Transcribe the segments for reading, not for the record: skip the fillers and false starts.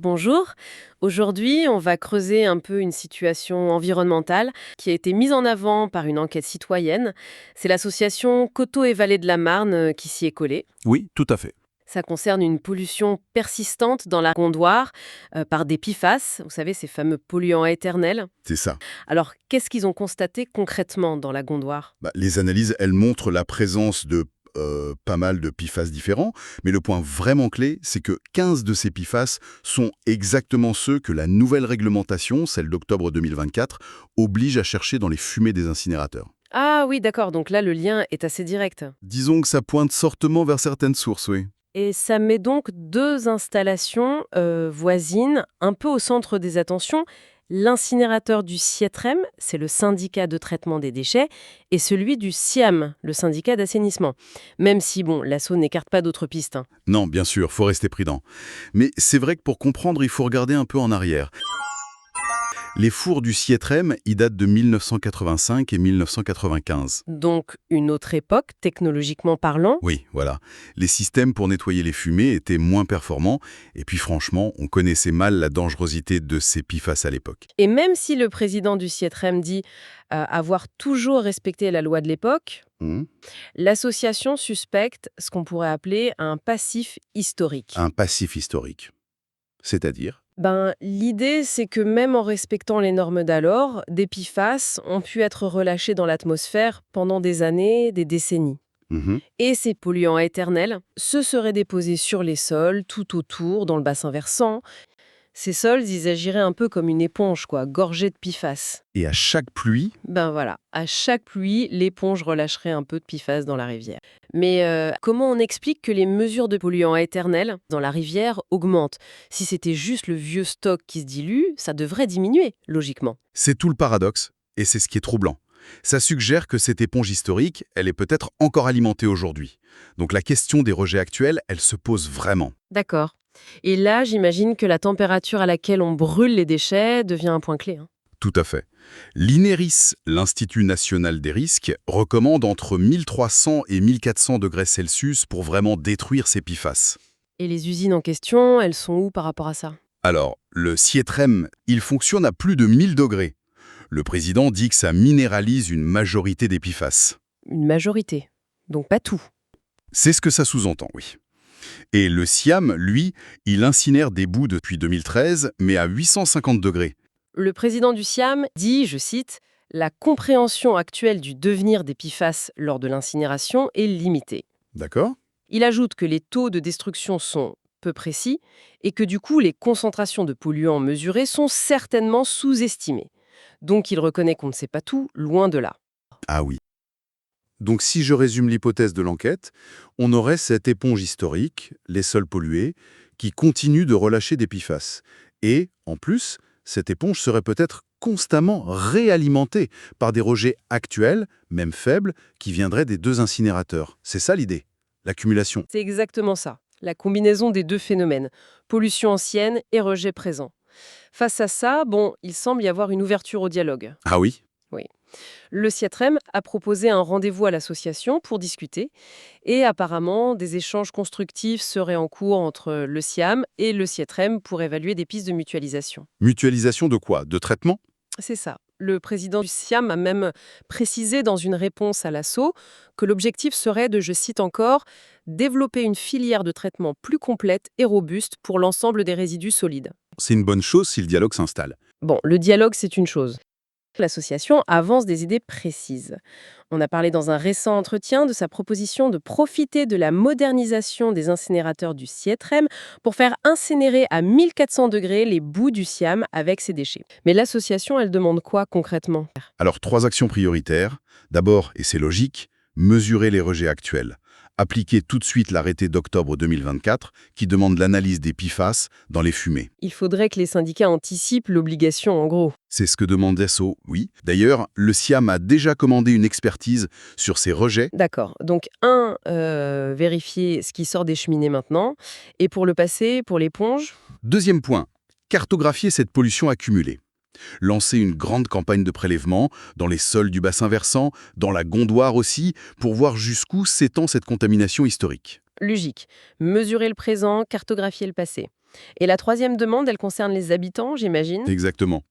Bonjour. Aujourd'hui, on va creuser un peu une situation environnementale qui a été mise en avant par une enquête citoyenne. C'est l'association Coteaux et Vallées de la Marne qui s'y est collée. Oui, tout à fait. Ça concerne une pollution persistante dans la Gondoire par des PFAS, vous savez, ces fameux polluants éternels. C'est ça. Alors, qu'est-ce qu'ils ont constaté concrètement dans la Gondoire? Les analyses, elles montrent la présence de pas mal de PFAS différents, mais le point vraiment clé, c'est que 15 de ces PFAS sont exactement ceux que la nouvelle réglementation, celle d'octobre 2024, oblige à chercher dans les fumées des incinérateurs. Ah oui, d'accord, donc là, le lien est assez direct. Disons que ça pointe fortement vers certaines sources, oui. Et ça met donc deux installations voisines un peu au centre des attentions. L'incinérateur du SIETREM, c'est le syndicat de traitement des déchets, et celui du SIAM, le syndicat d'assainissement. Même si, bon, l'ASSO n'écarte pas d'autres pistes, hein. Non, bien sûr, faut rester prudent. Mais c'est vrai que pour comprendre, il faut regarder un peu en arrière. Les fours du Sietrem, ils datent de 1985 et 1995. Donc, une autre époque, technologiquement parlant. Oui, voilà. Les systèmes pour nettoyer les fumées étaient moins performants, et puis franchement, on connaissait mal la dangerosité de ces PFAS à l'époque. Et même si le président du SIETREM dit avoir toujours respecté la loi de l'époque, Mhm. l'association suspecte ce qu'on pourrait appeler un passif historique. Un passif historique. C'est-à-dire? L'idée, c'est que même en respectant les normes d'alors, des PFAS ont pu être relâchés dans l'atmosphère pendant des années, des décennies. Mhm. Et ces polluants éternels se seraient déposés sur les sols, tout autour, dans le bassin versant. Ces sols, ils agiraient un peu comme une éponge, quoi, gorgée de PFAS. Et à chaque pluie, Voilà, à chaque pluie, l'éponge relâcherait un peu de PFAS dans la rivière. Mais comment on explique que les mesures de polluants éternels dans la rivière augmentent? Si c'était juste le vieux stock qui se dilue, ça devrait diminuer, logiquement. c'est tout le paradoxe, et c'est ce qui est troublant. Ça suggère que cette éponge historique, elle est peut-être encore alimentée aujourd'hui. Donc la question des rejets actuels, elle se pose vraiment. D'accord. Et là, j'imagine que la température à laquelle on brûle les déchets devient un point clé, hein. Tout à fait. L'INERIS, l'Institut national des risques, recommande entre 1300 et 1400 degrés Celsius pour vraiment détruire ces PFAS. Et les usines en question, elles sont où par rapport à ça? Alors, le Sietrem, il fonctionne à plus de 1000 degrés. Le président dit que ça minéralise une majorité des PFAS. Une majorité. Donc pas tout. C'est ce que ça sous-entend, oui. Et le SIAM, lui, il incinère des bouts depuis 2013, mais à 850 degrés. Le président du SIAM dit, je cite, la compréhension actuelle du devenir des PFAS lors de l'incinération est limitée. D'accord? Il ajoute que les taux de destruction sont peu précis et que du coup les concentrations de polluants mesurées sont certainement sous-estimées. Donc il reconnaît qu'on ne sait pas tout, loin de là. Ah oui. Donc si je résume l'hypothèse de l'enquête, on aurait cette éponge historique, les sols pollués, qui continue de relâcher des PFAS. Et, en plus, cette éponge serait peut-être constamment réalimentée par des rejets actuels, même faibles, qui viendraient des deux incinérateurs. C'est ça l'idée, l'accumulation. C'est exactement ça, la combinaison des deux phénomènes, pollution ancienne et rejet présent. Face à ça, il semble y avoir une ouverture au dialogue. Ah oui? Oui. Le SIATREM a proposé un rendez-vous à l'association pour discuter et apparemment des échanges constructifs seraient en cours entre le SIAM et le SIATREM pour évaluer des pistes de mutualisation. Mutualisation de quoi? De traitement? C'est ça. Le président du SIAM a même précisé dans une réponse à l'assaut que l'objectif serait de, je cite encore, développer une filière de traitement plus complète et robuste pour l'ensemble des résidus solides. C'est une bonne chose si le dialogue s'installe. Le dialogue, c'est une chose. L'association avance des idées précises. On a parlé dans un récent entretien de sa proposition de profiter de la modernisation des incinérateurs du SIETREM pour faire incinérer à 1400 degrés les bouts du SIAM avec ses déchets. Mais l'association, elle demande quoi concrètement? Alors, 3 actions prioritaires. D'abord, et c'est logique, mesurer les rejets actuels. Appliquer tout de suite l'arrêté d'octobre 2024 qui demande l'analyse des PFAS dans les fumées. Il faudrait que les syndicats anticipent l'obligation en gros. C'est ce que demande SO, oui. D'ailleurs, le SIAM a déjà commandé une expertise sur ces rejets. D'accord. Donc, vérifier ce qui sort des cheminées maintenant. Et pour le passé, pour l'éponge? Deuxième point, cartographier cette pollution accumulée. Lancer une grande campagne de prélèvement dans les sols du bassin versant, dans la Gondoire aussi, pour voir jusqu'où s'étend cette contamination historique. Logique. Mesurer le présent, cartographier le passé. Et la troisième demande, elle concerne les habitants, j'imagine? Exactement.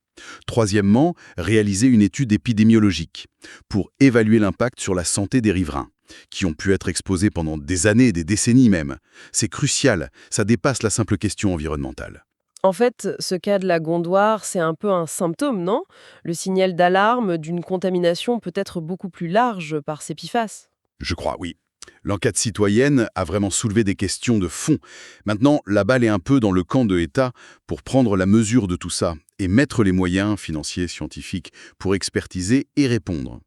Troisièmement, réaliser une étude épidémiologique pour évaluer l'impact sur la santé des riverains, qui ont pu être exposés pendant des années, des décennies même. C'est crucial, ça dépasse la simple question environnementale. En fait, ce cas de la Gondoire, c'est un peu un symptôme, non? Le signal d'alarme d'une contamination peut être beaucoup plus large par ces PFAS. Je crois, oui. L'enquête citoyenne a vraiment soulevé des questions de fond. Maintenant, la balle est un peu dans le camp de l'État pour prendre la mesure de tout ça et mettre les moyens financiers, scientifiques, pour expertiser et répondre.